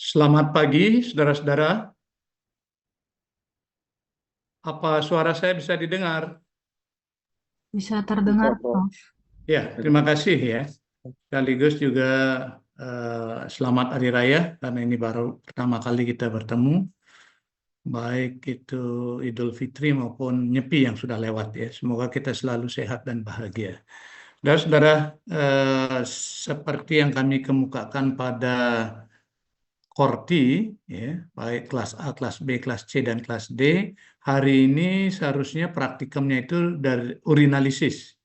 Selamat pagi, saudara-saudara. Apa suara saya bisa didengar? Bisa terdengar, Prof. Ya, terima kasih ya. Sekaligus juga selamat Hari Raya, karena ini baru pertama kali kita bertemu, baik itu Idul Fitri maupun Nyepi yang sudah lewat ya. Semoga kita selalu sehat dan bahagia. Dan saudara, seperti yang kami kemukakan pada Korti, ya, baik kelas A, kelas B, kelas C, dan kelas D, hari ini seharusnya praktikumnya itu dari urinalisis.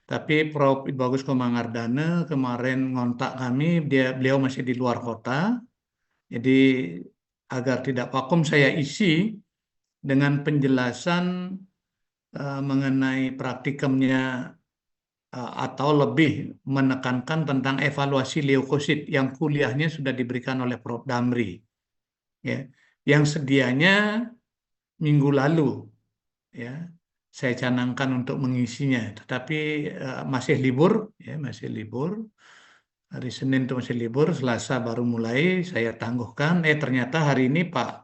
Tapi Prof. Bagus Komangardana kemarin ngontak kami, beliau masih di luar kota, jadi agar tidak vakum saya isi dengan penjelasan mengenai praktikumnya atau lebih menekankan tentang evaluasi leukosit yang kuliahnya sudah diberikan oleh Prof. Damri, ya, yang sedianya minggu lalu, ya, saya canangkan untuk mengisinya, tetapi masih libur, ya, masih libur. Hari Senin itu masih libur, Selasa baru mulai saya tangguhkan. Ternyata hari ini Pak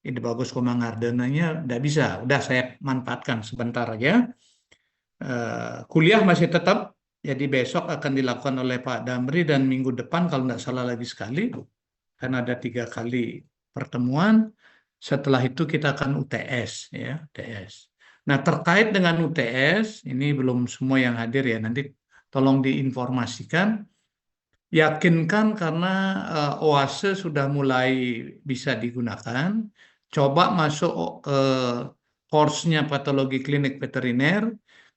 Ide Bagus Komangardananya tidak bisa, udah saya manfaatkan sebentar aja. Kuliah masih tetap, jadi besok akan dilakukan oleh Pak Damri dan minggu depan kalau tidak salah lagi sekali, karena ada 3 kali pertemuan. Setelah itu kita akan UTS, ya, UTS. Nah, terkait dengan UTS, ini belum semua yang hadir ya, nanti tolong diinformasikan. Yakinkan karena OASE sudah mulai bisa digunakan. Coba masuk ke course-nya patologi klinik veteriner.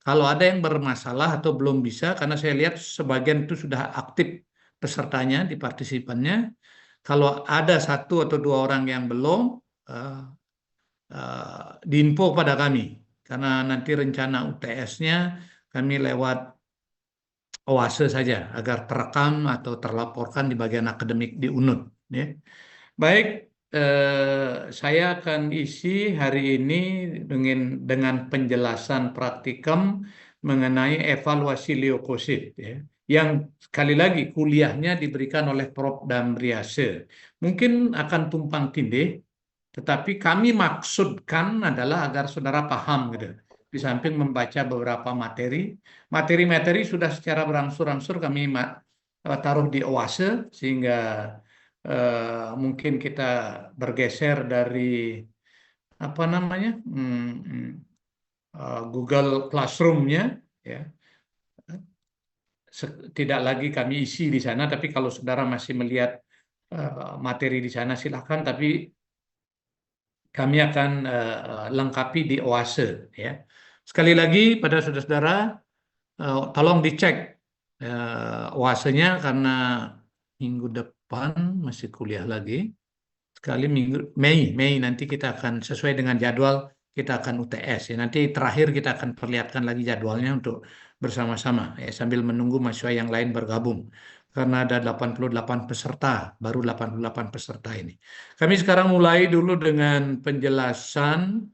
Kalau ada yang bermasalah atau belum bisa, karena saya lihat sebagian itu sudah aktif pesertanya di partisipannya. Kalau ada 1 atau 2 orang yang belum, eh, diinfo pada kami. Karena nanti rencana UTS-nya kami lewat OASE saja agar terekam atau terlaporkan di bagian akademik di UNUD. Ya. Baik, saya akan isi hari ini dengan penjelasan praktikum mengenai evaluasi leukosit, ya, yang sekali lagi kuliahnya diberikan oleh Prof. Damriase. Mungkin akan tumpang tindih, tetapi kami maksudkan adalah agar saudara paham gitu. Di samping membaca beberapa materi, materi-materi sudah secara berangsur-angsur kami taruh di OASE, sehingga mungkin kita bergeser dari apa namanya Google Classroom-nya, ya. Tidak lagi kami isi di sana, tapi kalau saudara masih melihat materi di sana silahkan, tapi kami akan lengkapi di OASE, ya. Sekali lagi pada saudara-saudara, tolong dicek OASE-nya karena minggu depan masih kuliah lagi. Sekali minggu Mei nanti kita akan sesuai dengan jadwal, kita akan UTS, ya. Nanti terakhir kita akan perlihatkan lagi jadwalnya untuk bersama-sama, ya, sambil menunggu mahasiswa yang lain bergabung karena ada 88 peserta, baru 88 peserta ini. Kami sekarang mulai dulu dengan penjelasan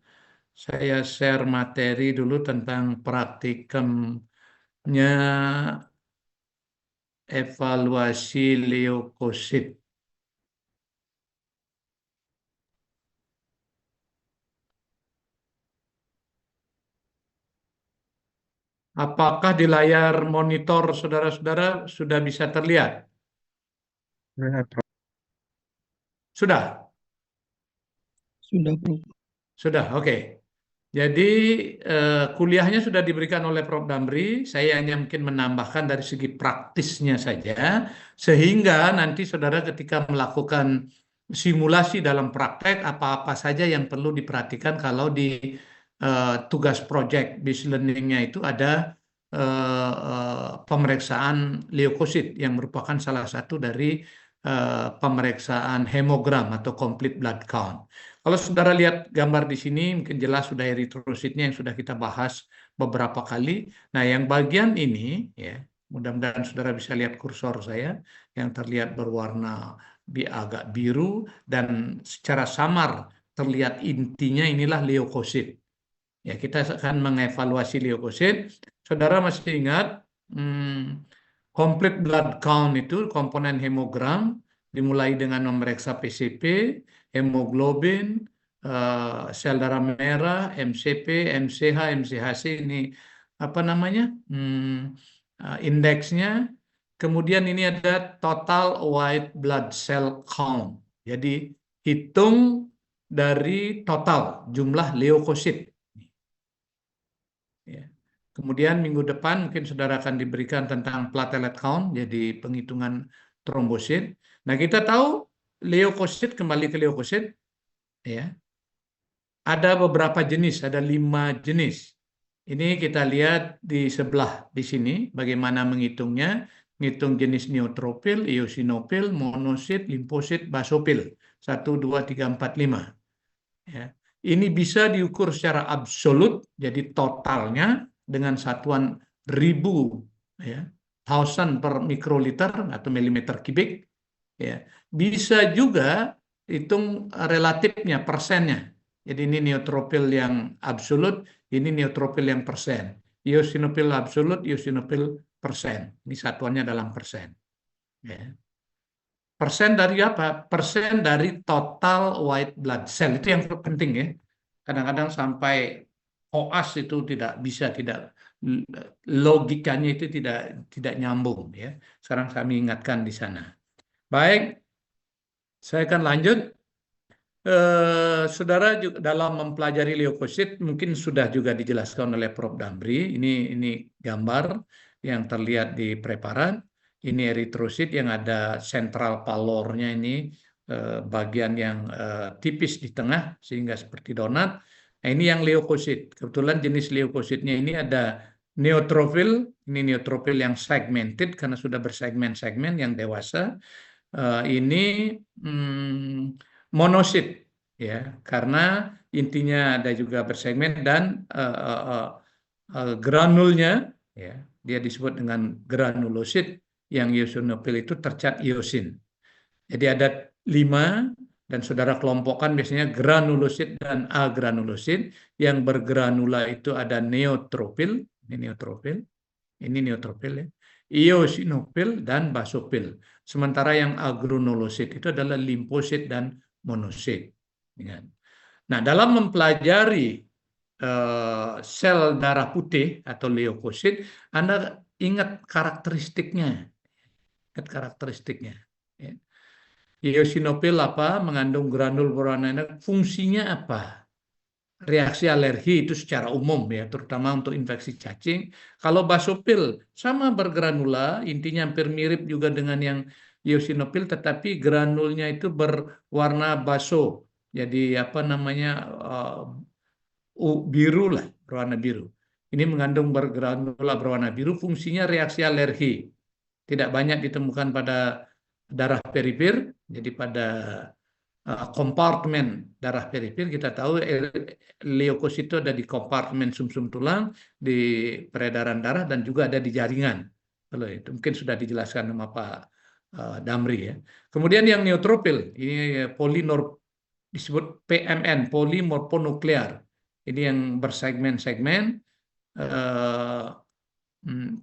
Saya share materi dulu tentang praktikumnya evaluasi leukosit. Apakah di layar monitor saudara-saudara sudah bisa terlihat? Sudah? Sudah, Prof. Sudah, oke. Jadi kuliahnya sudah diberikan oleh Prof. Damri, saya hanya mungkin menambahkan dari segi praktisnya saja, sehingga nanti saudara ketika melakukan simulasi dalam praktek, apa-apa saja yang perlu diperhatikan kalau di tugas project based learning-nya itu ada pemeriksaan leukosit yang merupakan salah satu dari pemeriksaan hemogram atau complete blood count. Kalau saudara lihat gambar di sini, mungkin jelas sudah eritrositnya yang sudah kita bahas beberapa kali. Nah, yang bagian ini, ya, mudah-mudahan saudara bisa lihat kursor saya, yang terlihat berwarna agak biru, dan secara samar terlihat intinya inilah leukosit. Ya, kita akan mengevaluasi leukosit. Saudara masih ingat, complete blood count itu komponen hemogram, dimulai dengan memeriksa PCP, hemoglobin, sel darah merah, MCP, MCH, MCHC ini apa namanya indeksnya. Kemudian ini ada total white blood cell count. Jadi hitung dari total jumlah leukosit. Ya. Kemudian minggu depan mungkin saudara akan diberikan tentang platelet count, jadi penghitungan trombosit. Nah, kita tahu leukosit, kembali ke leukosit, ya, ada beberapa jenis, ada 5 jenis. Ini kita lihat di sebelah di sini bagaimana menghitungnya, menghitung jenis neutrofil, eosinofil, monosit, limfosit, basofil. 1, 2, 3, 4, 5. Ya. Ini bisa diukur secara absolut, jadi totalnya dengan satuan ribu, ya, thousand per mikroliter atau milimeter kubik. Ya. Bisa juga hitung relatifnya, persennya. Jadi ini neutrofil yang absolut, ini neutrofil yang persen. Eosinofil absolut, eosinofil persen. Ini satuannya dalam persen. Ya. Persen dari apa? Persen dari total white blood cell. Itu yang penting, ya. Kadang-kadang sampai koas itu tidak logikanya itu tidak nyambung, ya. Sekarang kami ingatkan di sana. Baik, saya akan lanjut. Saudara juga dalam mempelajari leukosit mungkin sudah juga dijelaskan oleh Prof. Damri. Ini gambar yang terlihat di preparat. Ini eritrosit yang ada sentral palornya ini, bagian yang tipis di tengah sehingga seperti donat. Nah, ini yang leukosit. Kebetulan jenis leukositnya ini ada neutrofil. Ini neutrofil yang segmented karena sudah bersegmen-segmen yang dewasa. Ini monosit, ya, karena intinya ada juga bersegmen, dan granulnya, ya, dia disebut dengan granulosit, yang eosinofil itu tercat iosin. Jadi ada 5, dan saudara kelompokkan biasanya granulosit dan agranulosit. Yang bergranula itu ada neutrofil, ini neutrofil, ya, eosinofil dan basofil. Sementara yang agranulosit itu adalah limfosit dan monosit. Nah, dalam mempelajari sel darah putih atau leukosit, Anda ingat karakteristiknya. Ingat karakteristiknya. Ya. Eosinofil apa? Mengandung granul berwarna merah. Fungsinya apa? Reaksi alergi itu secara umum, ya, terutama untuk infeksi cacing. Kalau basofil sama bergranula, intinya hampir mirip juga dengan yang eosinofil, tetapi granulnya itu berwarna baso. Jadi apa namanya, biru lah, berwarna biru. Ini mengandung bergranula berwarna biru, fungsinya reaksi alergi. Tidak banyak ditemukan pada darah perifер, jadi pada kompartemen darah perifер. Kita tahu leukosit itu ada di kompartemen sumsum tulang, di peredaran darah, dan juga ada di jaringan. Kalau itu mungkin sudah dijelaskan sama Pak Damri, ya. Kemudian yang neutrofil, ini disebut PMN, polimorfonuklear. Ini yang bersegmen-segmen. eh, mm,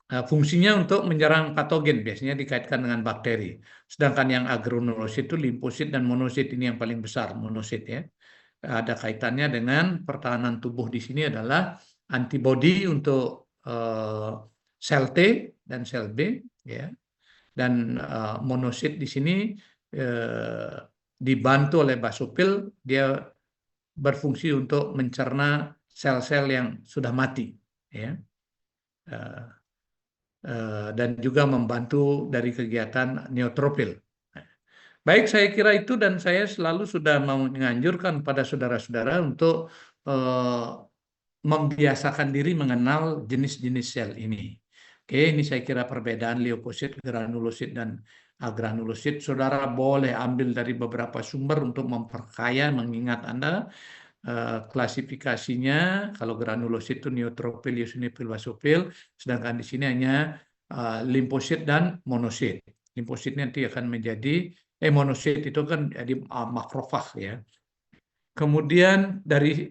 Fungsinya untuk menyerang patogen, biasanya dikaitkan dengan bakteri. Sedangkan yang agranulosit itu limfosit dan monosit, ini yang paling besar, monosit ya. Ada kaitannya dengan pertahanan tubuh di sini adalah antibodi untuk sel T dan sel B ya. Dan monosit di sini eh, dibantu oleh basofil, dia berfungsi untuk mencerna sel-sel yang sudah mati ya. Eh, dan juga membantu dari kegiatan neutrofil. Baik, saya kira itu, dan saya selalu sudah mau menganjurkan pada saudara-saudara untuk membiasakan diri mengenal jenis-jenis sel ini. Oke, ini saya kira perbedaan leukosit, granulosit, dan agranulosit. Saudara boleh ambil dari beberapa sumber untuk memperkaya, mengingat Anda klasifikasinya. Kalau granulosit itu neutrofil, eosinofil, basofil, sedangkan di sini hanya limfosit dan monosit. Limfosit nanti akan menjadi monosit itu kan jadi makrofag ya. Kemudian dari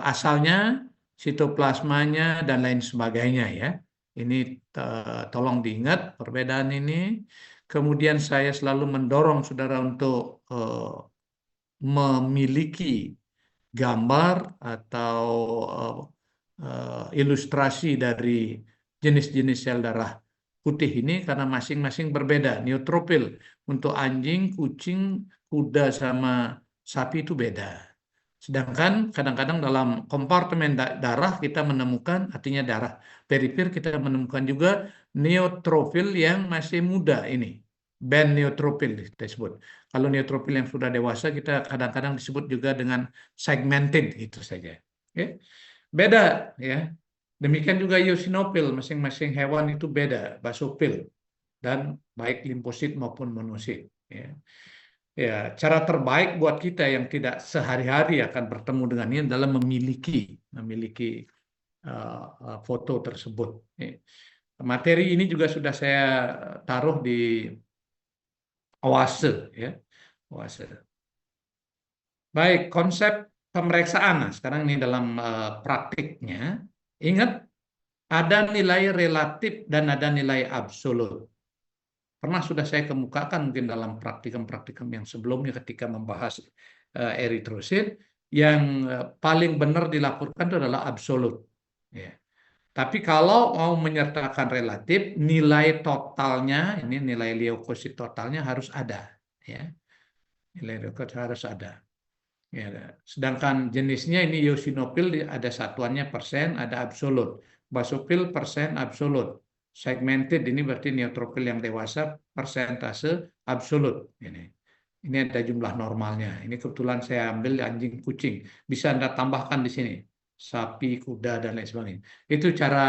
asalnya, sitoplasmanya, dan lain sebagainya ya. Ini tolong diingat perbedaan ini. Kemudian saya selalu mendorong saudara untuk memiliki gambar atau ilustrasi dari jenis-jenis sel darah putih ini, karena masing-masing berbeda. Neutrofil untuk anjing, kucing, kuda, sama sapi itu beda. Sedangkan kadang-kadang dalam kompartemen darah kita menemukan, artinya darah perifer, kita menemukan juga neutrofil yang masih muda ini. Band neutrofil disebut. Kalau neutrofil yang sudah dewasa kita kadang-kadang disebut juga dengan segmented, itu saja. Oke. Beda ya. Demikian juga eosinofil, masing-masing hewan itu beda, basofil, dan baik limfosit maupun monosit ya. Ya, cara terbaik buat kita yang tidak sehari-hari akan bertemu dengan ini adalah memiliki foto tersebut. Materi ini juga sudah saya taruh di Oase ya, Oase. Baik, konsep pemeriksaan. Nah, sekarang ini dalam praktiknya, ingat ada nilai relatif dan ada nilai absolut. Pernah sudah saya kemukakan mungkin dalam praktikum-praktikum yang sebelumnya ketika membahas eritrosit, yang paling benar dilaporkan itu adalah absolut. Ya. Tapi kalau mau menyertakan relatif, nilai totalnya, ini nilai leukosit totalnya harus ada. Ya. Nilai leukosit harus ada. Ya. Sedangkan jenisnya ini eosinofil ada satuannya persen, ada absolut. Basofil persen absolut. Segmented ini berarti neutrofil yang dewasa persentase absolut. Ini ada jumlah normalnya. Ini kebetulan saya ambil anjing kucing. Bisa Anda tambahkan di sini. Sapi, kuda, dan lain sebagainya. Itu cara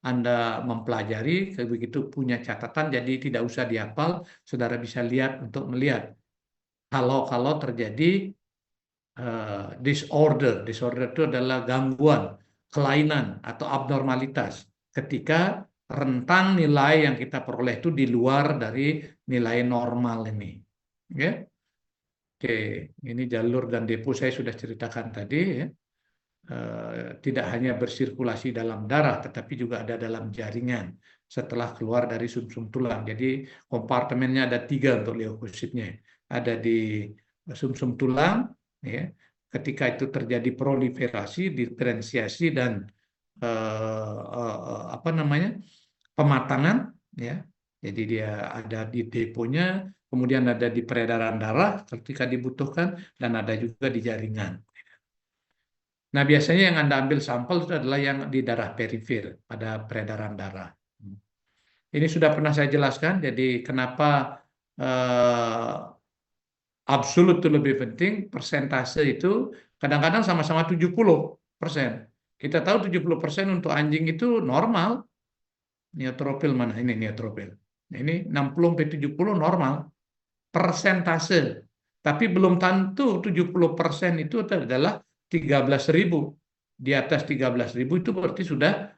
Anda mempelajari. Begitu punya catatan, jadi tidak usah dihafal. Saudara bisa lihat untuk melihat. Kalau terjadi disorder itu adalah gangguan, kelainan, atau abnormalitas ketika rentang nilai yang kita peroleh itu di luar dari nilai normal ini. Ya. Oke, ini jalur dan depo saya sudah ceritakan tadi ya. Tidak hanya bersirkulasi dalam darah, tetapi juga ada dalam jaringan setelah keluar dari sumsum tulang. Jadi kompartemennya ada 3 untuk leukositnya. Ada di sumsum tulang, ya. Ketika itu terjadi proliferasi, diferensiasi, dan pematangan, ya. Jadi dia ada di deponya, kemudian ada di peredaran darah ketika dibutuhkan, dan ada juga di jaringan. Nah, biasanya yang Anda ambil sampel itu adalah yang di darah perifer, pada peredaran darah. Ini sudah pernah saya jelaskan, jadi kenapa absolut itu lebih penting, persentase itu kadang-kadang sama-sama 70%. Kita tahu 70% untuk anjing itu normal. Neutrofil mana? Ini neutrofil. Ini 60-70 normal. Persentase. Tapi belum tentu 70% itu adalah 13.000. Di atas 13.000 itu berarti sudah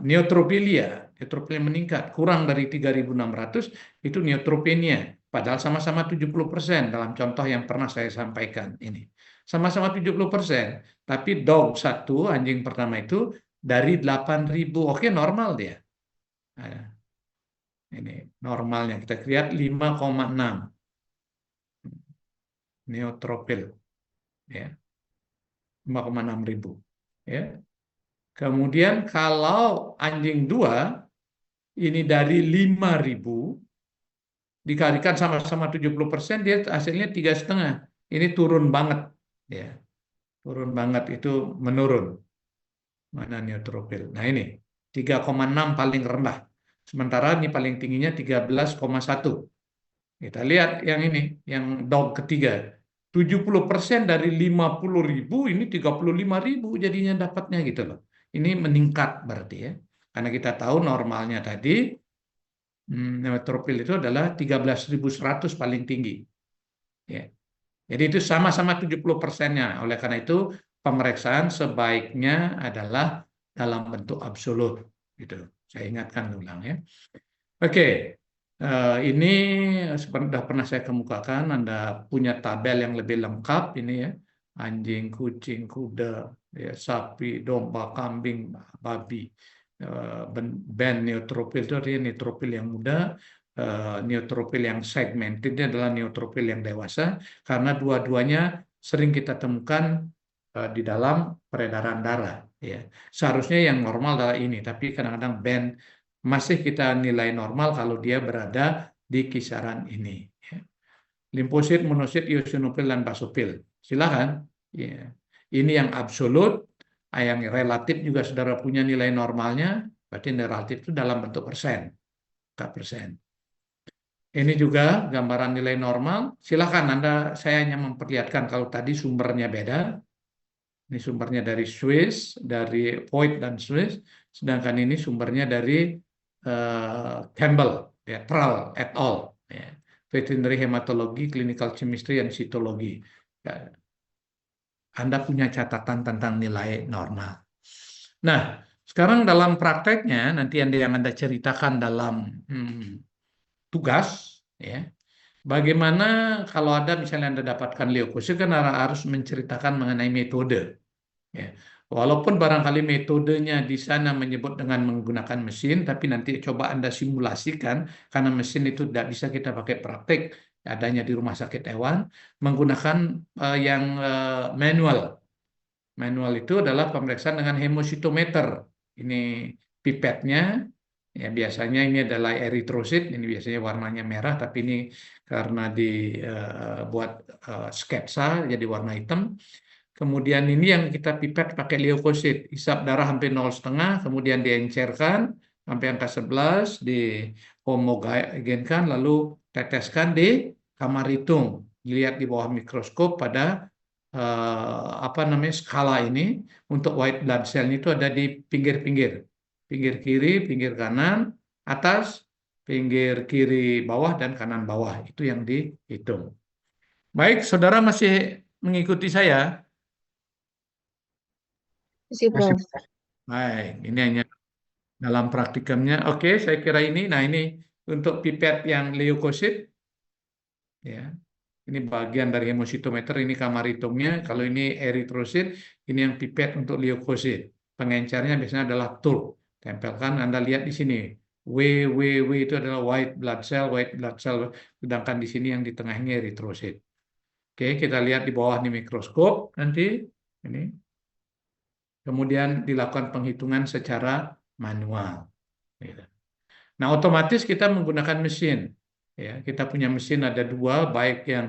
neutrofilia. neutropilnya meningkat. Kurang dari 3.600 itu neutropenia. Padahal sama-sama 70% dalam contoh yang pernah saya sampaikan ini. Sama-sama 70%. Tapi dog satu, anjing pertama itu dari 8.000. Oke, normal dia. Nah, ini normalnya. Kita lihat 5,6 neutropil. Ya, 5,6 ribu. Ya. Kemudian kalau anjing 2 ini dari 5.000 dikalikan sama-sama 70%, dia hasilnya 3,5. Ini turun banget, ya, turun banget, itu menurun. Mana neutropil? Nah ini 3,6 paling rendah. Sementara ini paling tingginya 13,1. Kita lihat yang ini, yang dog ketiga. 70% dari 50.000 ini 35.000 jadinya dapatnya gitu loh. Ini meningkat berarti ya. Karena kita tahu normalnya tadi neutropil itu adalah 13.100 paling tinggi. Ya. Jadi itu sama-sama 70%-nya. Oleh karena itu pemeriksaan sebaiknya adalah dalam bentuk absolut. Gitu. Saya ingatkan ulang ya. Oke, ini sudah pernah saya kemukakan. Anda punya tabel yang lebih lengkap ini ya. Anjing, kucing, kuda, ya, sapi, domba, kambing, babi. Band neutropil itu artinya neutropil yang muda, neutropil yang segmented ini adalah neutropil yang dewasa, karena dua-duanya sering kita temukan di dalam peredaran darah. Ya. Seharusnya yang normal adalah ini, tapi kadang-kadang band masih kita nilai normal kalau dia berada di kisaran ini. Ya. Limfosit, monosit, eosinofil, dan basofil. Silakan. Ya. Ini yang absolut, yang relatif juga saudara punya nilai normalnya, berarti relatif itu dalam bentuk persen. Persen. Ini juga gambaran nilai normal. Silakan saya hanya memperlihatkan kalau tadi sumbernya beda. Ini sumbernya dari Swiss, dari Voigt dan Swiss, sedangkan ini sumbernya dari Campbell, ya, Tral et al. Ya. Veterinary Hematology, Clinical Chemistry, dan Cytology. Ya. Anda punya catatan tentang nilai normal. Nah, sekarang dalam prakteknya, nanti yang Anda ceritakan dalam tugas, ya, bagaimana kalau ada misalnya Anda dapatkan leukosit, kan harus menceritakan mengenai metode. Ya. Walaupun barangkali metodenya di sana menyebut dengan menggunakan mesin, tapi nanti coba Anda simulasikan, karena mesin itu tidak bisa kita pakai praktek, adanya di rumah sakit hewan, menggunakan yang manual. Manual itu adalah pemeriksaan dengan hemositometer. Ini pipetnya, ya biasanya ini adalah eritrosit, ini biasanya warnanya merah, tapi ini karena dibuat sketsa jadi warna hitam. Kemudian ini yang kita pipet pakai leukosit, hisap darah hampir 0,5, kemudian diencerkan sampai angka 11, dihomogenkan, lalu teteskan di kamar hitung. Dilihat di bawah mikroskop pada skala ini. Untuk white blood cell itu ada di pinggir-pinggir, pinggir kiri, pinggir kanan, atas, pinggir kiri bawah, dan kanan bawah. Itu yang dihitung. Baik, saudara masih mengikuti saya? Masih, Prof. Baik, ini hanya dalam praktikumnya. Oke, saya kira ini. Nah, ini untuk pipet yang leukosit. Ya. Ini bagian dari hemositometer, ini kamar hitungnya. Kalau ini eritrosit, ini yang pipet untuk leukosit. Pengencernya biasanya adalah tool. Tempelkan, Anda lihat di sini. W itu adalah white blood cell, sedangkan di sini yang di tengahnya eritrosit. Oke, kita lihat di bawah ini mikroskop nanti. Ini. Kemudian dilakukan penghitungan secara manual. Nah, otomatis kita menggunakan mesin. Ya, kita punya mesin ada 2, baik yang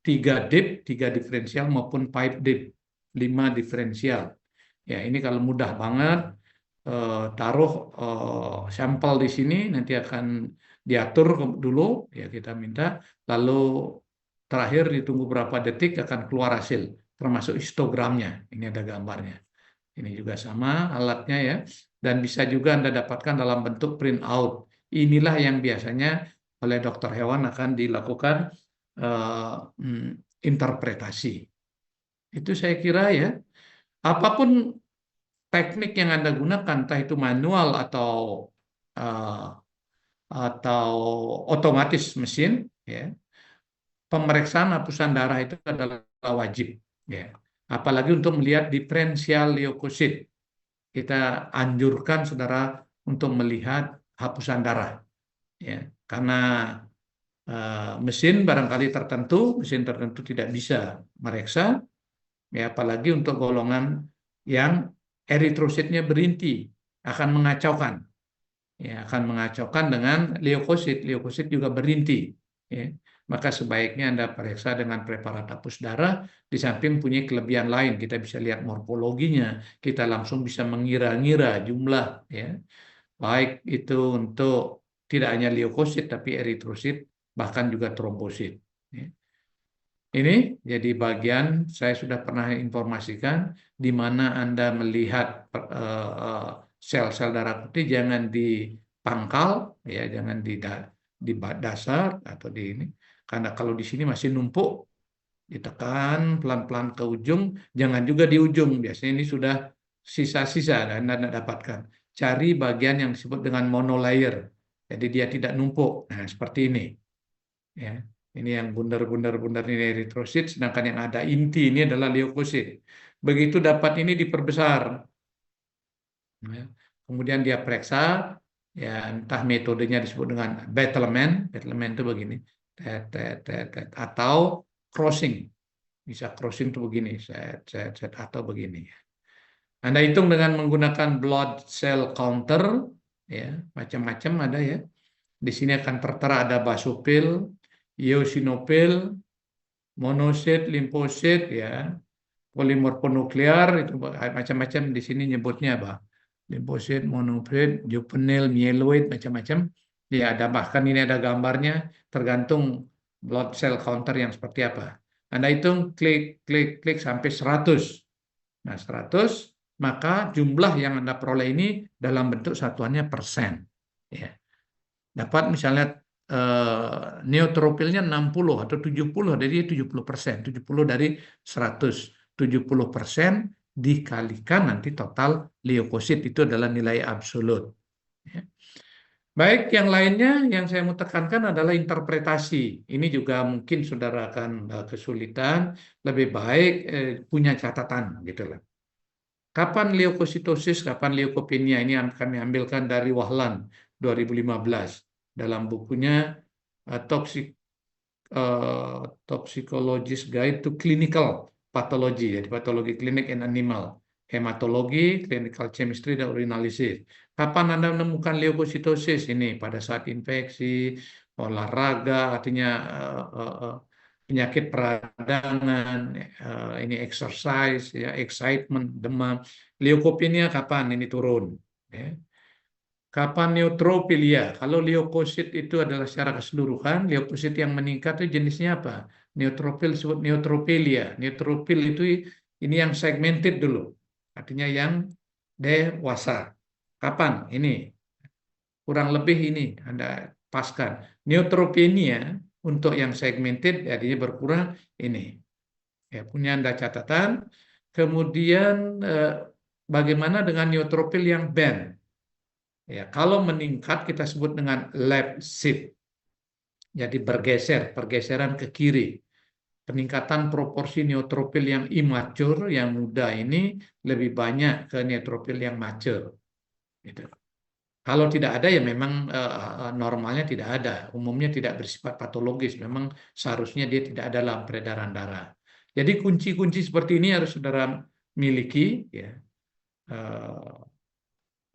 3 dip, 3 diferensial, maupun 5 dip, 5 diferensial. Ya, ini kalau mudah banget, taruh sampel di sini, nanti akan diatur dulu, ya kita minta, lalu terakhir ditunggu berapa detik akan keluar hasil, termasuk histogramnya. Ini ada gambarnya. Ini juga sama alatnya ya, dan bisa juga Anda dapatkan dalam bentuk print out. Inilah yang biasanya oleh dokter hewan akan dilakukan interpretasi. Itu saya kira ya. Apapun teknik yang Anda gunakan, entah itu manual atau eh, atau otomatis mesin, ya, pemeriksaan hapusan darah itu adalah wajib, ya. Apalagi untuk melihat diferensial leukosit, kita anjurkan saudara untuk melihat hapusan darah, ya, karena mesin tertentu tidak bisa meriksa, ya, apalagi untuk golongan yang eritrositnya berinti akan mengacaukan, ya, akan mengacaukan dengan leukosit juga berinti, ya. Maka sebaiknya Anda periksa dengan preparat hapus darah, di samping punya kelebihan lain, kita bisa lihat morfologinya, kita langsung bisa mengira-ngira jumlah, ya, baik itu untuk tidak hanya leukosit tapi eritrosit, bahkan juga trombosit, ya. Ini jadi bagian saya sudah pernah informasikan di mana Anda melihat sel-sel darah putih jangan dipangkal, ya, jangan di dasar atau di ini, karena kalau di sini masih numpuk, ditekan pelan-pelan ke ujung, jangan juga di ujung, biasanya ini sudah sisa-sisa dan Anda dapatkan. Cari bagian yang disebut dengan monolayer, jadi dia tidak numpuk. Nah, seperti ini, ya. Ini yang bundar-bundar ini eritrosit, sedangkan yang ada inti ini adalah leukosit. Begitu dapat ini diperbesar, ya. Kemudian dia periksa, ya, entah metodenya disebut dengan Battlement itu begini, atau crossing, bisa crossing itu begini, atau begini. Anda hitung dengan menggunakan blood cell counter, ya, macam-macam ada, ya. Di sini akan tertera ada basophil, eosinofil, monosit, limfosit, ya, polimorfonuklear, itu macam-macam di sini nyebutnya apa? Limfosit, monofit, juvenil, myeloid, macam-macam. Ya, ada bahkan ini ada gambarnya, tergantung blood cell counter yang seperti apa. Anda hitung, klik sampai 100. Nah, 100, maka jumlah yang Anda peroleh ini dalam bentuk satuannya persen. Ya. Dapat misalnya neutropilnya 60 atau 70, jadi 70%. 70 dari 100. 70% dikalikan nanti total leukosit, itu adalah nilai absolut. Ya. Baik, yang lainnya yang saya mau tekankan adalah interpretasi. Ini juga mungkin saudara akan kesulitan, lebih baik punya catatan, gitu lah. Kapan leukositosis, kapan leukopenia? Ini kami ambilkan dari Wahlan 2015 dalam bukunya Toxicologist Guide to Clinical Pathology, jadi patologi klinik in animal, hematologi, clinical chemistry, dan urinalysis. Kapan Anda menemukan leukositosis? Ini pada saat infeksi, olahraga, artinya penyakit peradangan, ini exercise, ya, excitement, demam. Leukopenia kapan ini turun? Ya. Kapan neutropilia? Kalau leukosit itu adalah secara keseluruhan, leukosit yang meningkat itu jenisnya apa? Neutropil disebut neutropilia. Neutropil itu ini yang segmented dulu, artinya yang dewasa. Kapan? Ini kurang lebih ini Anda paskan. Neutropenia untuk yang segmented artinya berkurang ini. Ya, punya Anda catatan. Kemudian bagaimana dengan neutropil yang band? Ya, kalau meningkat kita sebut dengan left shift. Jadi pergeseran ke kiri. Peningkatan proporsi neutropil yang immature, yang muda ini lebih banyak ke neutropil yang mature. Gitu. Kalau tidak ada ya memang normalnya tidak ada, umumnya tidak bersifat patologis, memang seharusnya dia tidak ada dalam peredaran darah. Jadi kunci-kunci seperti ini harus saudara miliki, ya.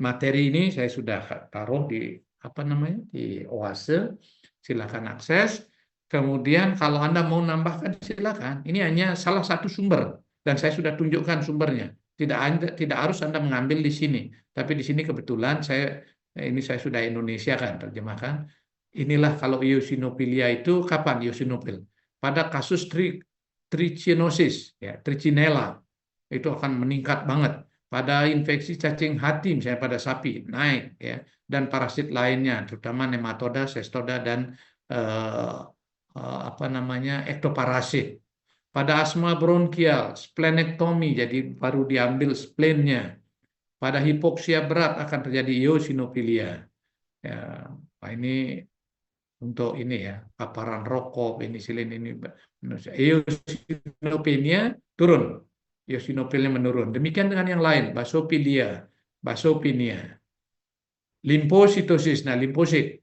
Materi ini saya sudah taruh di di Oase, silakan akses. Kemudian kalau Anda mau nambahkan silakan. Ini hanya salah satu sumber dan saya sudah tunjukkan sumbernya. Tidak harus Anda mengambil di sini, tapi di sini kebetulan saya sudah Indonesia kan terjemahkan. Inilah kalau eosinofilia itu kapan eosinofil? Pada kasus trichinosis, ya, trichinella itu akan meningkat banget. Pada infeksi cacing hati misalnya pada sapi naik, ya, dan parasit lainnya terutama nematoda, cestoda, dan ektoparasit. Pada asma bronkial, splenektomi, jadi baru diambil splennya. Pada hipoksia berat akan terjadi eosinofilia. Ya, nah ini untuk ini ya, paparan rokok, penisilin ini. Eosinopenia turun. Eosinopilnya menurun. Demikian dengan yang lain, basopenia, limfositosis. Nah, limfosit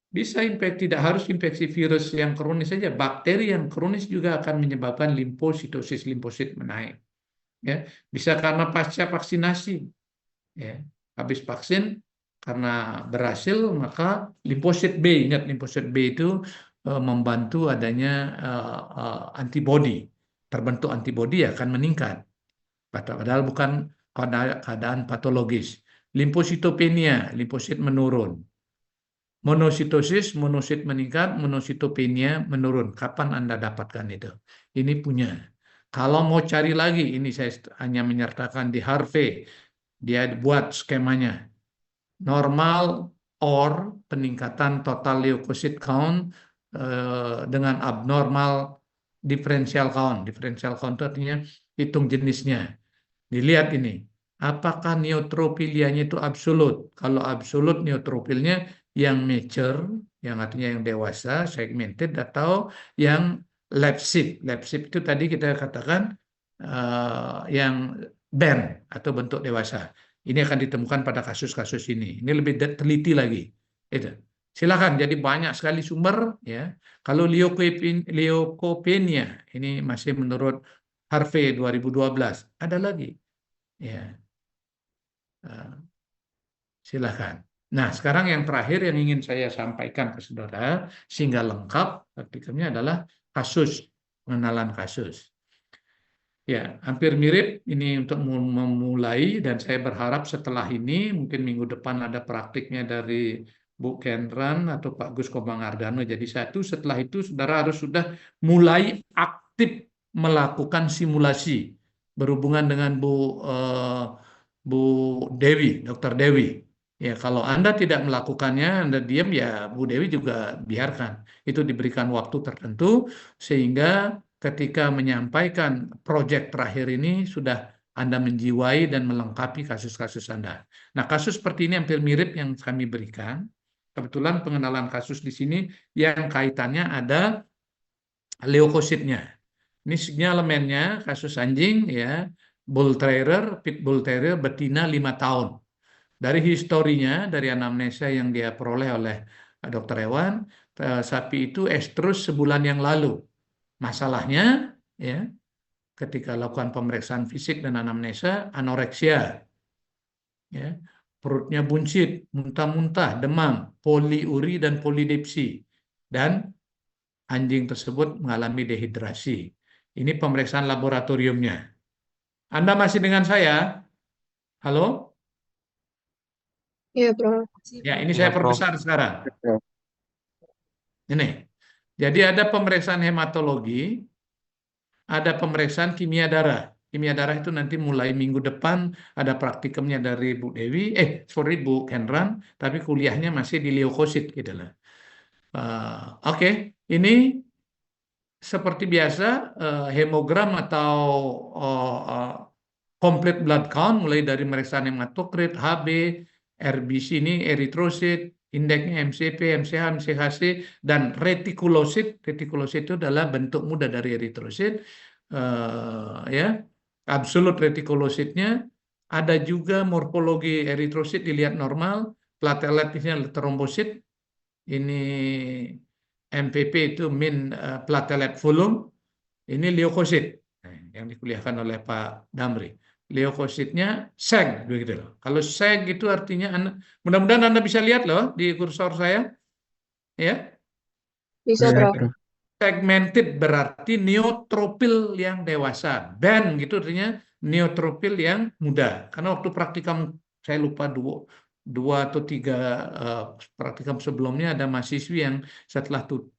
bisa infeksi, tidak harus infeksi virus yang kronis saja. Bakteri yang kronis juga akan menyebabkan limfositosis, limfosit menaik. Ya, bisa karena pasca vaksinasi. Ya, habis vaksin karena berhasil maka limfosit B, ingat limfosit B itu membantu adanya antibodi, terbentuk antibodi akan meningkat, padahal bukan keadaan patologis. Limfositopenia, limfosit menurun. Monositosis, monosit meningkat, monositopenia menurun. Kapan Anda dapatkan itu? Ini punya. Kalau mau cari lagi, ini saya hanya menyertakan di Harvey. Dia buat skemanya. Normal or peningkatan total leukosit count dengan abnormal differential count. Differential count itu artinya hitung jenisnya. Dilihat ini. Apakah neutropilianya itu absolut? Kalau absolut neutrofilnya yang mature, yang artinya yang dewasa, segmented, atau yang lapsid. Lapsid itu tadi kita katakan yang band atau bentuk dewasa. Ini akan ditemukan pada kasus-kasus ini. Ini lebih teliti lagi. Itu. Silakan. Jadi banyak sekali sumber. Ya. Kalau leukopenia, ini masih menurut Harvey 2012. Ada lagi. Ya, silahkan. Nah, sekarang yang terakhir yang ingin saya sampaikan ke saudara, sehingga lengkap praktikumnya adalah kasus, pengenalan kasus. Ya, hampir mirip ini untuk memulai, dan saya berharap setelah ini, mungkin minggu depan ada praktiknya dari Bu Kendran atau Pak Gus Komangardano jadi satu. Setelah itu saudara harus sudah mulai aktif melakukan simulasi berhubungan dengan Bu Dewi, Dokter Dewi. Ya, kalau Anda tidak melakukannya, Anda diam, ya Bu Dewi juga biarkan. Itu diberikan waktu tertentu sehingga ketika menyampaikan proyek terakhir ini sudah Anda menjiwai dan melengkapi kasus-kasus Anda. Nah, kasus seperti ini hampir mirip yang kami berikan. Kebetulan pengenalan kasus di sini yang kaitannya ada leukositnya. Ini sinyalemennya kasus anjing ya, bull terrier, pit bull terrier betina 5 tahun. Dari historinya, dari anamnesa yang dia peroleh oleh dokter hewan, sapi itu estrus sebulan yang lalu. Masalahnya, ya, ketika lakukan pemeriksaan fisik dan anamnesa, anoreksia, ya, perutnya buncit, muntah-muntah, demam, poliuri dan polidipsi, dan anjing tersebut mengalami dehidrasi. Ini pemeriksaan laboratoriumnya. Anda masih dengan saya? Halo? Iya, Bro. Ya, ini Iya, saya Prof. perbesar sekarang. Ini. Jadi ada pemeriksaan hematologi, ada pemeriksaan kimia darah. Kimia darah itu nanti mulai minggu depan ada praktikumnya dari Bu Dewi, Bu Kendran, tapi kuliahnya masih di leukosit gitu lah. Oke. Ini seperti biasa hemogram atau complete blood count mulai dari pemeriksaan hematokrit, HB, RBC ini eritrosit, indeksnya MCP, MCH, MCHC, dan retikulosit. Retikulosit itu adalah bentuk mudah dari eritrosit. Ya, absolut retikulositnya. Ada juga morfologi eritrosit dilihat normal, plateletnya trombosit. Ini MPP itu mean platelet volume. Ini leukosit yang dikuliahkan oleh Pak Damri. Leukositnya seg begitu loh. Kalau seg itu artinya mudah-mudahan Anda bisa lihat loh di kursor saya, ya. Bisa, Ya, Bro. Prof. Segmented berarti neutropil yang dewasa. Band gitu artinya neutropil yang muda. Karena waktu praktikum saya lupa dua atau tiga praktikum sebelumnya ada mahasiswi yang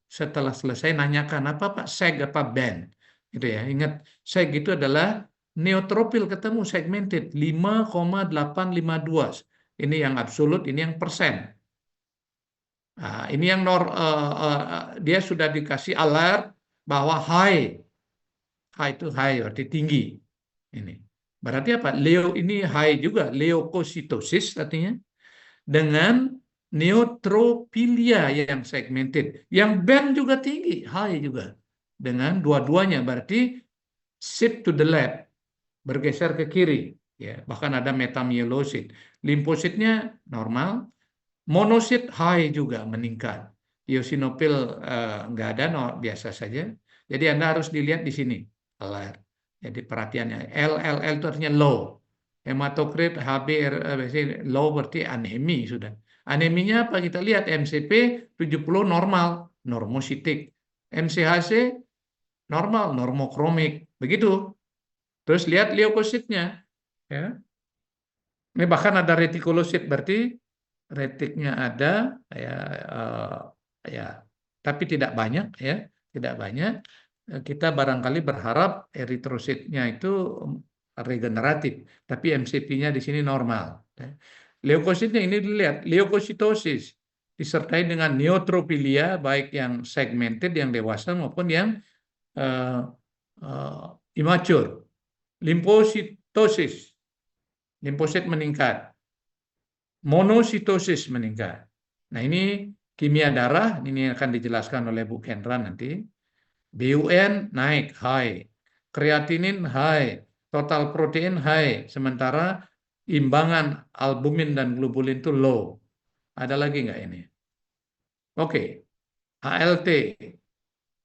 setelah selesai nanyakan apa Pak seg apa band. Gitu ya. Ingat seg itu adalah neutropil ketemu segmented 5,852. Ini yang absolut, ini yang persen. Nah, ini yang dia sudah dikasih alert bahwa high itu high berarti tinggi. Ini berarti apa? Ini high juga, leukositosis artinya dengan neutropilia yang segmented. Yang band juga tinggi, high juga. Dengan dua-duanya berarti shift to the left, bergeser ke kiri. Ya, bahkan ada metamyelosit. Limfositnya normal, monosit high juga meningkat. Eosinofil nggak ada, no, biasa saja. Jadi Anda harus dilihat di sini. Jadi perhatiannya, LLL itu artinya low. Hematokrit HB low berarti anemi sudah. Aneminya apa? Kita lihat MCP 70 normal, normositik. MCHC normal, normokromik. Begitu. Terus lihat leukositnya. Ya. Ini bahkan ada retikulosit, berarti retiknya ada, ya, ya, tapi tidak banyak, ya, tidak banyak. Kita barangkali berharap eritrositnya itu regeneratif, tapi MCP-nya di sini normal. Ya. Leukositnya ini dilihat, leukositosis disertai dengan neutropilia, baik yang segmented, yang dewasa maupun yang immature. Limfositosis, limfosit meningkat. Monositosis meningkat. Nah, ini kimia darah, ini akan dijelaskan oleh Bu Kendra nanti. BUN naik, high. Kreatinin high. Total protein high. Sementara imbangan albumin dan globulin itu low. Ada lagi nggak ini? Oke. ALT,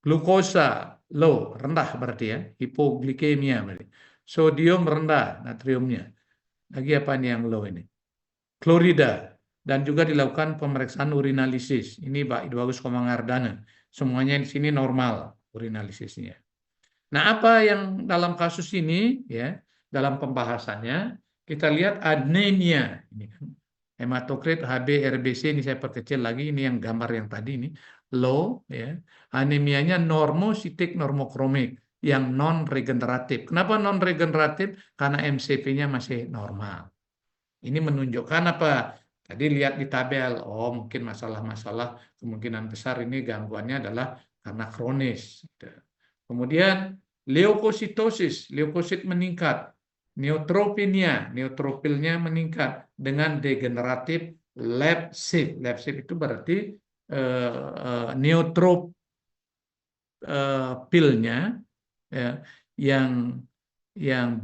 glukosa low, rendah berarti ya. Hipoglikemia berarti. Sodium rendah, natriumnya. Lagi apa nih yang low ini? Klorida, dan juga dilakukan pemeriksaan urinalisis. Ini Pak Idwagus Komangardana. Semuanya di sini normal urinalisisnya. Nah, apa yang dalam kasus ini, ya, dalam pembahasannya kita lihat anemia. Ini kan hematokrit HB RBC, ini saya perkecil lagi, ini yang gambar yang tadi ini low, ya. Anemianya normositik normokromik yang non regeneratif. Kenapa non regeneratif? Karena MCP-nya masih normal. Ini menunjukkan apa? Tadi lihat di tabel, oh mungkin masalah-masalah kemungkinan besar ini gangguannya adalah karena kronis. Kemudian leukositosis, leukosit meningkat. Neutropenia, neutrofilnya meningkat dengan degeneratif lab shift. Lab shift itu berarti neutrofilnya ya, yang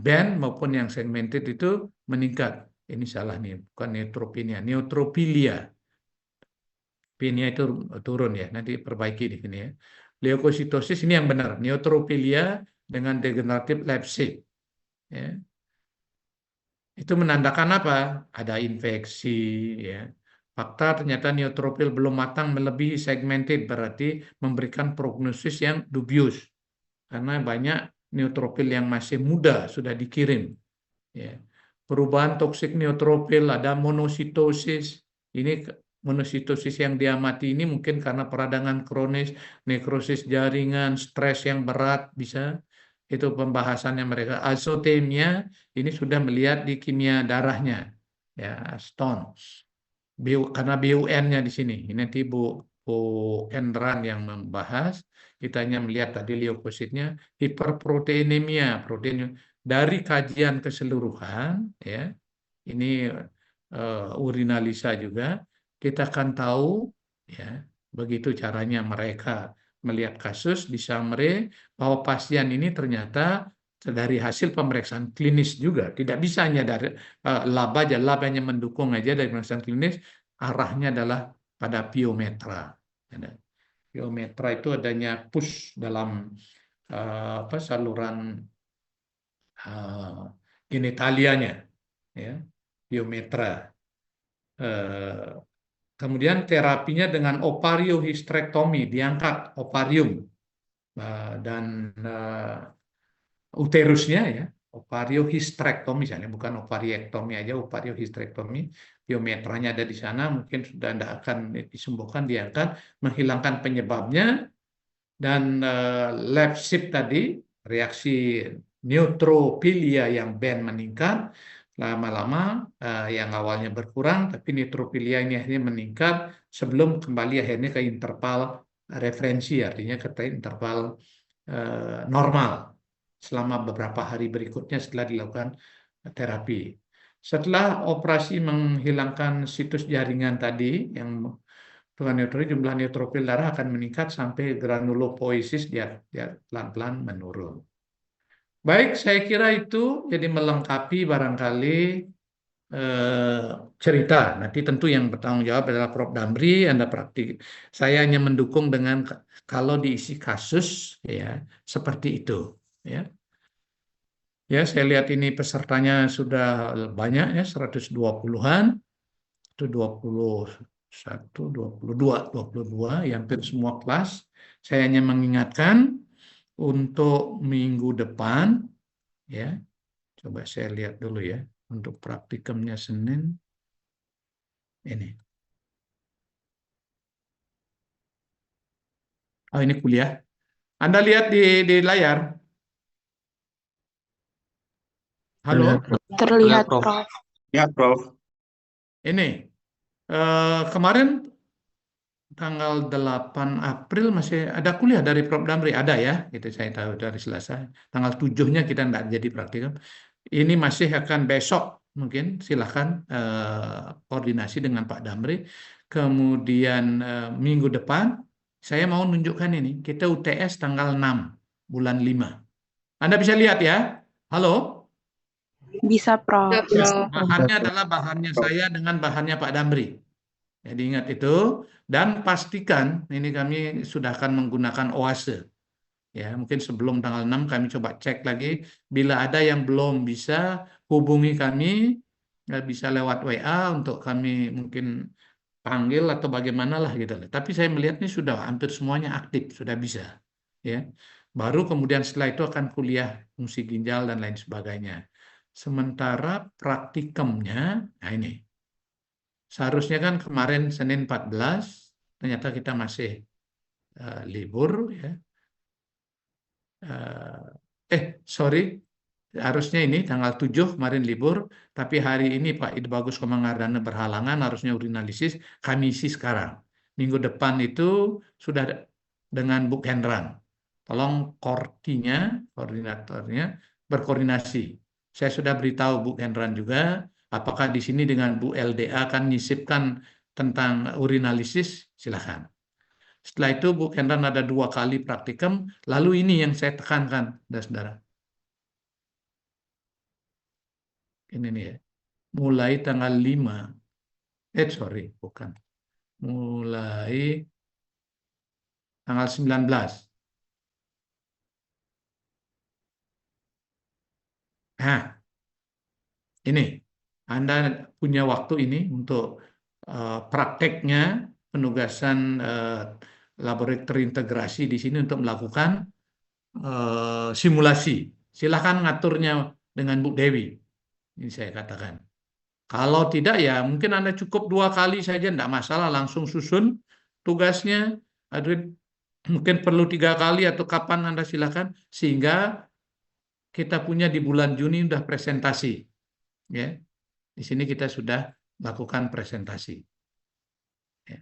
band maupun yang segmented itu meningkat. Ini salah nih, bukan neutropenia, neutropilia. P-nya itu turun ya, nanti perbaiki di sini ya. Leukositosis ini yang benar, neutropilia dengan degeneratif lab shift. Ya. Itu menandakan apa? Ada infeksi, ya. Fakta ternyata neutrofil belum matang melebihi segmented, berarti memberikan prognosis yang dubius. Karena banyak neutrofil yang masih muda sudah dikirim. Ya. Perubahan toksik neutrofil, ada monositosis. Ini monositosis yang diamati ini mungkin karena peradangan kronis, nekrosis jaringan, stres yang berat bisa. Itu pembahasannya mereka. Azotemia ini sudah melihat di kimia darahnya. Ya, stone. Karena BUN-nya di sini. Ini nanti Bu Endran yang membahas. Kita hanya melihat tadi leukositnya, hiperproteinemia, protein dari kajian keseluruhan, ya, ini urinalisa juga, kita akan tahu, ya, begitu caranya mereka melihat kasus di summary bahwa pasien ini ternyata dari hasil pemeriksaan klinis juga, tidak bisa hanya dari lab aja, lab hanya mendukung aja dari pemeriksaan klinis, arahnya adalah pada biometra. Biometra itu adanya push dalam saluran genitalianya, ya, biometra. Kemudian terapinya dengan ovariohistrektomi, diangkat ovarium dan uterusnya, ya, ovariohistrektomi misalnya, bukan ovariektomi aja, ovariohistrektomi. Biometranya ada di sana, mungkin sudah tidak akan disembuhkan, diangkat, menghilangkan penyebabnya, dan lab shift tadi, reaksi neutropilia yang band meningkat, lama-lama yang awalnya berkurang, tapi neutropilia ini akhirnya meningkat sebelum kembali akhirnya ke interval referensi, artinya ke interval normal selama beberapa hari berikutnya setelah dilakukan terapi. Setelah operasi menghilangkan situs jaringan tadi yang dengan neutrophil, jumlah neutrofil darah akan meningkat sampai granulopoiesis dia pelan-pelan menurun. Baik, saya kira itu jadi melengkapi barangkali cerita. Nanti tentu yang bertanggung jawab adalah Prof. Damri, Anda praktik. Saya hanya mendukung dengan kalau diisi kasus ya seperti itu ya. Ya, saya lihat ini pesertanya sudah banyak ya, 120-an. Itu 21, 22, ya hampir semua kelas. Saya hanya mengingatkan untuk minggu depan ya. Coba saya lihat dulu ya untuk praktikumnya Senin ini. Oh, ini kuliah. Anda lihat di layar. Halo? Terlihat, Prof. Ya, Prof. Ini. Kemarin tanggal 8 April masih ada kuliah dari Prof. Damri. Ada ya, itu saya tahu dari Selasa. Tanggal 7-nya kita tidak jadi praktikum. Ini masih akan besok mungkin, silahkan koordinasi dengan Pak Damri. Kemudian minggu depan, saya mau nunjukkan ini. Kita UTS tanggal 6 bulan 5. Anda bisa lihat ya? Halo? Bisa, Prof. Ya, Prof. Bahannya adalah bahannya saya dengan bahannya Pak Damri. Jadi ingat itu. Dan pastikan, ini kami sudah akan menggunakan OASE. Ya, mungkin sebelum tanggal 6 kami coba cek lagi. Bila ada yang belum bisa, hubungi kami. Bisa lewat WA untuk kami mungkin panggil atau bagaimana lah gitu. Tapi saya melihat ini sudah hampir semuanya aktif, sudah bisa. Ya. Baru kemudian setelah itu akan kuliah fungsi ginjal dan lain sebagainya. Sementara praktikumnya, nah ini. Seharusnya kan kemarin Senin 14, ternyata kita masih libur ya. Sorry, harusnya ini tanggal 7 kemarin libur, tapi hari ini Pak Ide Bagus Komangardana berhalangan, harusnya urinalisis, kami isi sekarang. Minggu depan itu sudah dengan Bu Hendran. Tolong koordinatornya berkoordinasi. Saya sudah beritahu Bu Hendran juga, apakah di sini dengan Bu LDA akan nyisipkan tentang urinalisis, silakan. Setelah itu Bu Hendran ada 2 kali praktikum, lalu ini yang saya tekankan, saudara. Ini nih ya, mulai tanggal 5, bukan. Mulai tanggal 19. Nah, ini, Anda punya waktu ini untuk prakteknya, penugasan laboratorium integrasi di sini untuk melakukan simulasi. Silakan ngaturnya dengan Bu Dewi. Ini saya katakan. Kalau tidak ya mungkin Anda cukup 2 kali saja, tidak masalah, langsung susun tugasnya. Mungkin perlu 3 kali atau kapan Anda silakan, sehingga kita punya di bulan Juni sudah presentasi. Ya, di sini kita sudah lakukan presentasi. Ya.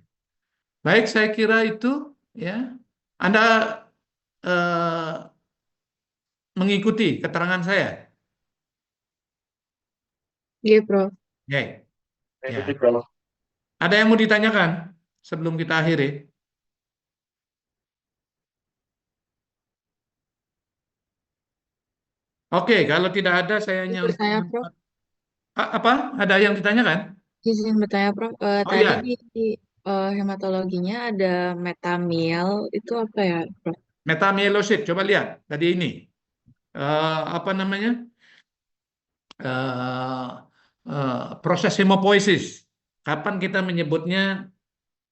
Baik, saya kira itu ya. Anda mengikuti keterangan saya. Iya, Prof. Ya. Ikuti, Prof. Ada yang mau ditanyakan sebelum kita akhiri? Oke, kalau tidak ada saya hanya Bertanya, Prof. apa? Ada yang ditanyakan? Izin bertanya, Prof. Oh Tadi iya, di hematologinya ada metamil, itu apa ya, Prof? metamyelosit. Coba lihat tadi ini. Apa namanya? Proses hemopoiesis. Kapan kita menyebutnya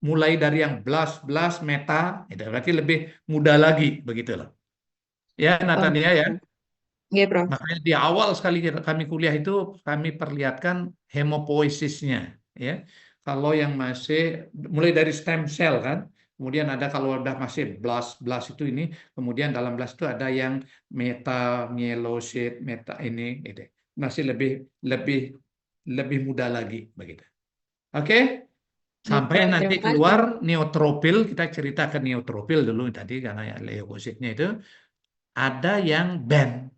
mulai dari yang blast meta, itu berarti lebih muda lagi, begitulah. Ya, Natania ya. Iya, Prof. Makanya di awal sekali kami kuliah itu kami perlihatkan hemopoiesisnya, ya. Kalau yang masih mulai dari stem cell kan, kemudian ada kalau udah masih blast itu ini, kemudian dalam blast itu ada yang metamyelosit, ini, gitu. Masih lebih muda lagi, begitu. Oke? Sampai Prof, nanti terima kasih. keluar neutropil, kita cerita ke neutropil dulu tadi karena ya leukositnya itu ada yang band.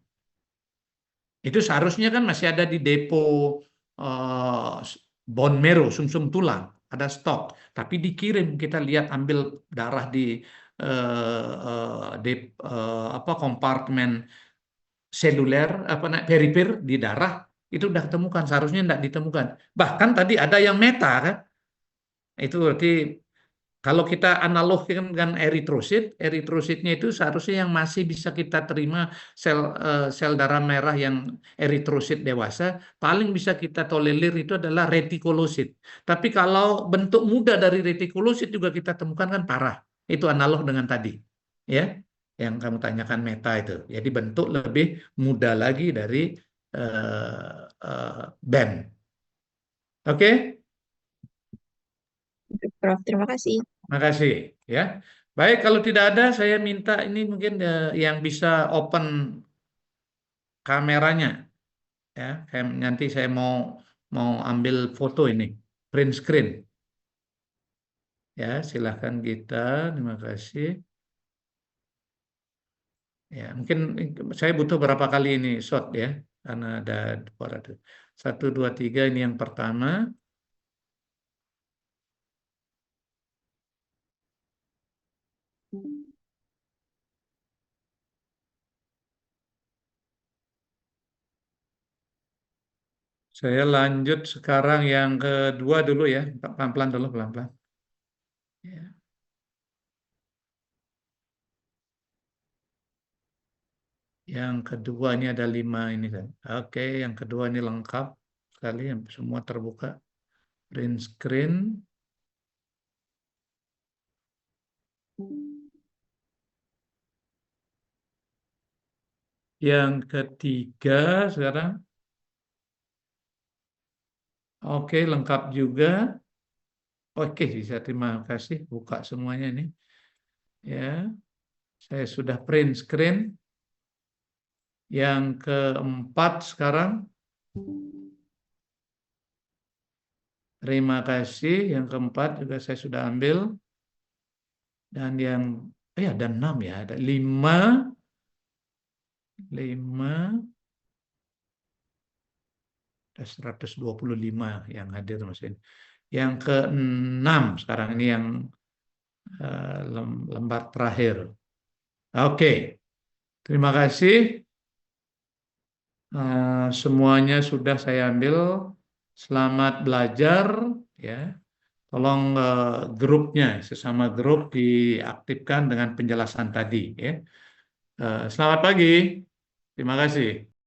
Itu seharusnya kan masih ada di depo bone marrow, sumsum tulang, ada stok, tapi dikirim kita lihat ambil darah di kompartemen seluler perifer di darah itu udah ketemukan, seharusnya tidak ditemukan. Bahkan tadi ada yang meta kan, itu berarti kalau kita analogkan dengan eritrositnya itu seharusnya yang masih bisa kita terima sel darah merah yang eritrosit dewasa, paling bisa kita tolerir itu adalah retikulosit. Tapi kalau bentuk muda dari retikulosit juga kita temukan kan parah. Itu analog dengan tadi, ya, yang kamu tanyakan meta itu. Jadi bentuk lebih muda lagi dari BEM. Oke? Prof, terima kasih. Makasih ya. Baik, kalau tidak ada saya minta ini mungkin yang bisa open kameranya ya. Nanti saya mau ambil foto ini, print screen. Ya, silahkan kita. Terima kasih. Ya, mungkin saya butuh berapa kali ini shot ya, karena ada 1, 2, 3 ini yang pertama. Saya lanjut sekarang yang kedua dulu ya, pelan-pelan dulu, pelan-pelan. Ya. Yang kedua ini ada 5 ini kan. Oke, yang kedua ini lengkap sekali, semua terbuka. Print screen. Yang ketiga sekarang. Oke, lengkap juga. Oke, bisa terima kasih. Buka semuanya ini. Ya, saya sudah print screen. Yang keempat sekarang. Terima kasih. Yang keempat juga saya sudah ambil. Dan yang, ada 6 ya. Ada 5. 5. Ada 125 yang hadir mesin. Yang ke-6 sekarang ini yang lembar terakhir. Oke, terima kasih. Semuanya sudah saya ambil. Selamat belajar ya. Tolong grupnya sesama grup diaktifkan dengan penjelasan tadi ya. Selamat pagi. Terima kasih.